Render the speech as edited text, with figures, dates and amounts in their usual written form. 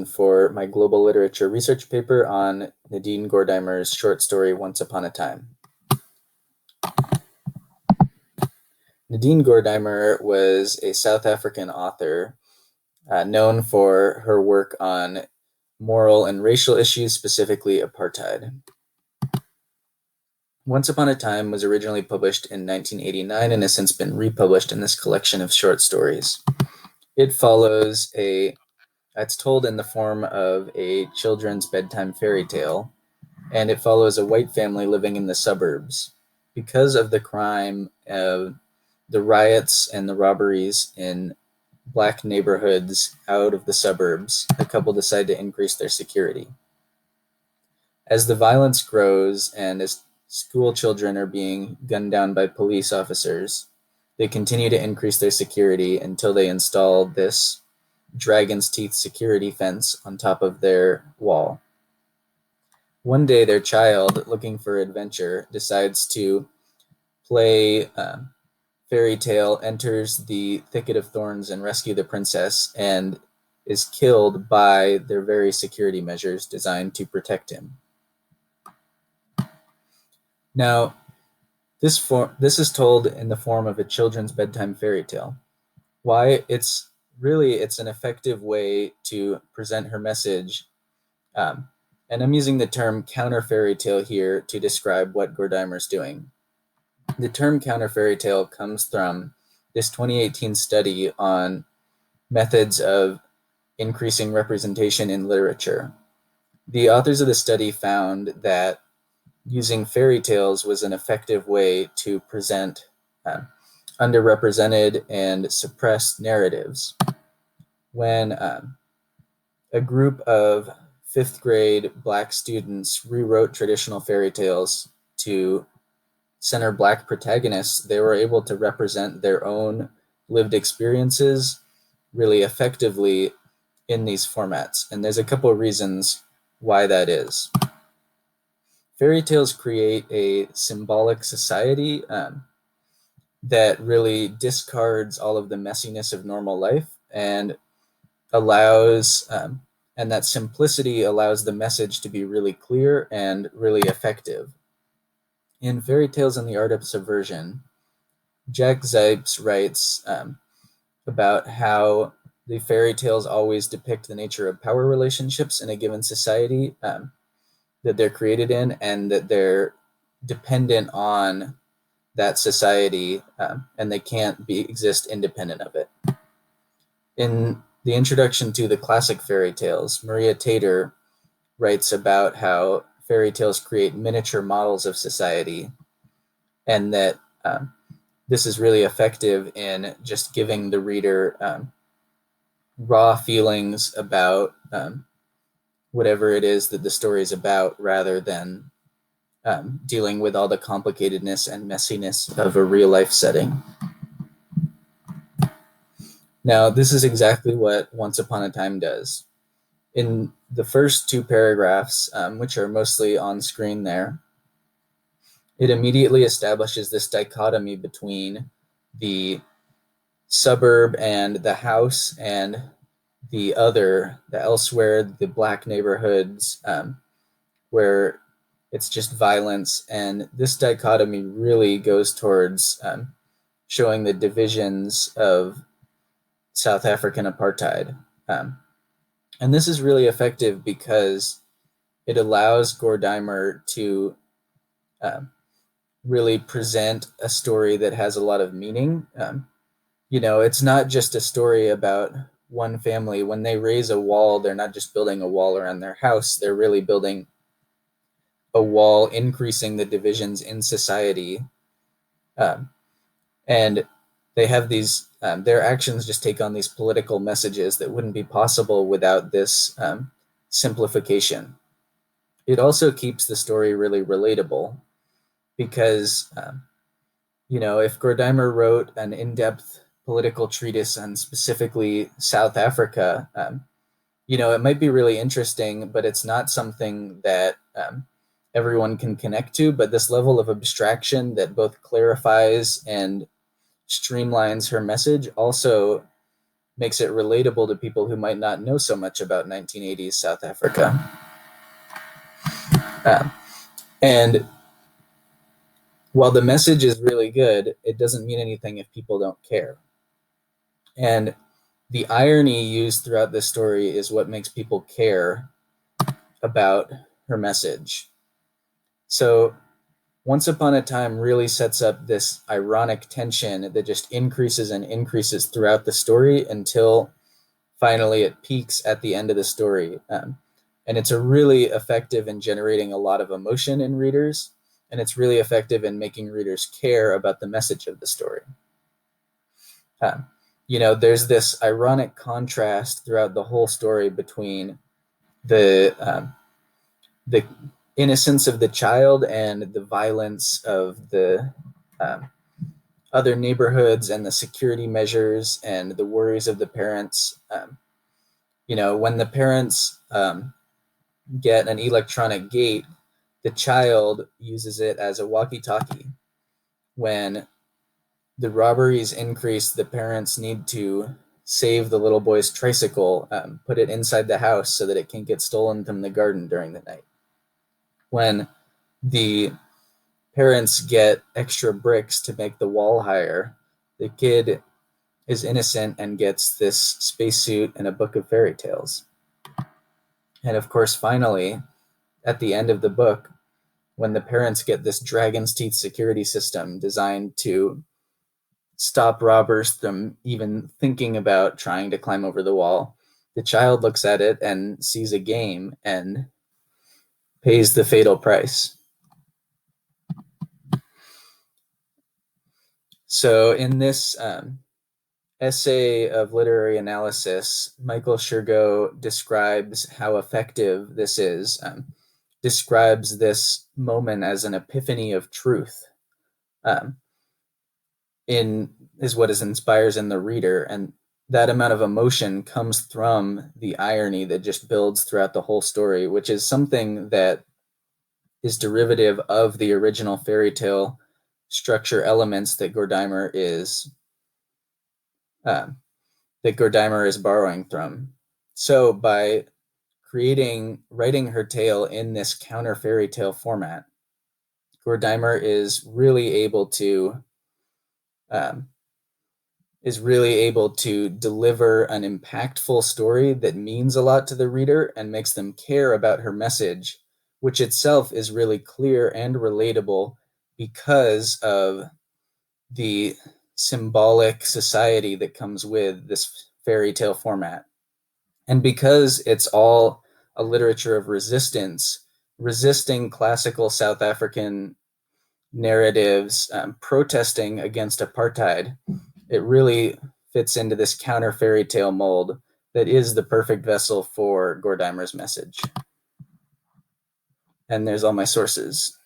for my global literature research paper on Nadine Gordimer's short story, Once Upon a Time. Nadine Gordimer was a South African author known for her work on moral and racial issues, specifically apartheid. Once Upon a Time was originally published in 1989 and has since been republished in this collection of short stories. It follows it's told in the form of a children's bedtime fairy tale, and it follows a white family living in the suburbs. Because of the crime, the riots and the robberies in Black neighborhoods out of the suburbs, the couple decide to increase their security. As the violence grows and as school children are being gunned down by police officers, they continue to increase their security until they install this dragon's teeth security fence on top of their wall. One day, their child, looking for adventure, decides to play fairy tale, enters the thicket of thorns and rescue the princess, and is killed by their very security measures designed to protect him. Now, this is told in the form of a children's bedtime fairy tale. Why? It's an effective way to present her message. And I'm using the term counter fairy tale here to describe what Gordimer's doing. The term counter fairy tale comes from this 2018 study on methods of increasing representation in literature. The authors of the study found that using fairy tales was an effective way to present underrepresented and suppressed narratives. When a group of fifth grade Black students rewrote traditional fairy tales to center Black protagonists, they were able to represent their own lived experiences really effectively in these formats. And there's a couple of reasons why that is. Fairy tales create a symbolic society that really discards all of the messiness of normal life and allows, and that simplicity allows the message to be really clear and really effective. In Fairy Tales and the Art of Subversion, Jack Zipes writes about how the fairy tales always depict the nature of power relationships in a given society that they're created in, and that they're dependent on that society, and they can't exist independent of it. In the introduction to the classic fairy tales, Maria Tater writes about how fairy tales create miniature models of society, and that this is really effective in just giving the reader raw feelings about whatever it is that the story is about, rather than dealing with all the complicatedness and messiness of a real life setting. Now, this is exactly what Once Upon a Time does. In the first two paragraphs, which are mostly on screen there, it immediately establishes this dichotomy between the suburb and the house and the elsewhere, the Black neighborhoods, where it's just violence. And this dichotomy really goes towards showing the divisions of South African Apartheid. And this is really effective because it allows Gordimer to really present a story that has a lot of meaning. It's not just a story about one family. When they raise a wall, they're not just building a wall around their house, they're really building a wall, increasing the divisions in society. And they have these, their actions just take on these political messages that wouldn't be possible without this simplification. It also keeps the story really relatable because, if Gordimer wrote an in-depth political treatise on specifically South Africa, it might be really interesting, but it's not something that everyone can connect to. But this level of abstraction that both clarifies and streamlines her message also makes it relatable to people who might not know so much about 1980s South Africa. And while the message is really good, it doesn't mean anything if people don't care. And the irony used throughout this story is what makes people care about her message. So Once Upon a Time really sets up this ironic tension that just increases and increases throughout the story until finally it peaks at the end of the story. And it's a really effective in generating a lot of emotion in readers, and it's really effective in making readers care about the message of the story. There's this ironic contrast throughout the whole story between the innocence of the child and the violence of the other neighborhoods and the security measures and the worries of the parents. When the parents get an electronic gate, the child uses it as a walkie-talkie. When the robberies increase, the parents need to save the little boy's tricycle, put it inside the house so that it can't get stolen from the garden during the night. When the parents get extra bricks to make the wall higher, the kid is innocent and gets this spacesuit and a book of fairy tales. And of course, finally, at the end of the book, when the parents get this dragon's teeth security system designed to stop robbers from even thinking about trying to climb over the wall, the child looks at it and sees a game and pays the fatal price. So in this essay of literary analysis, Michael Shergo describes how effective this is, describes this moment as an epiphany of truth, is what inspires in the reader. And that amount of emotion comes from the irony that just builds throughout the whole story, which is something that is derivative of the original fairy tale structure elements that Gordimer is borrowing from. So by writing her tale in this counter fairy tale format, Gordimer is really able to deliver an impactful story that means a lot to the reader and makes them care about her message, which itself is really clear and relatable because of the symbolic society that comes with this fairy tale format. And because it's all a literature of resistance, resisting classical South African narratives, protesting against apartheid, it really fits into this counter fairy tale mold that is the perfect vessel for Gordimer's message. And there's all my sources.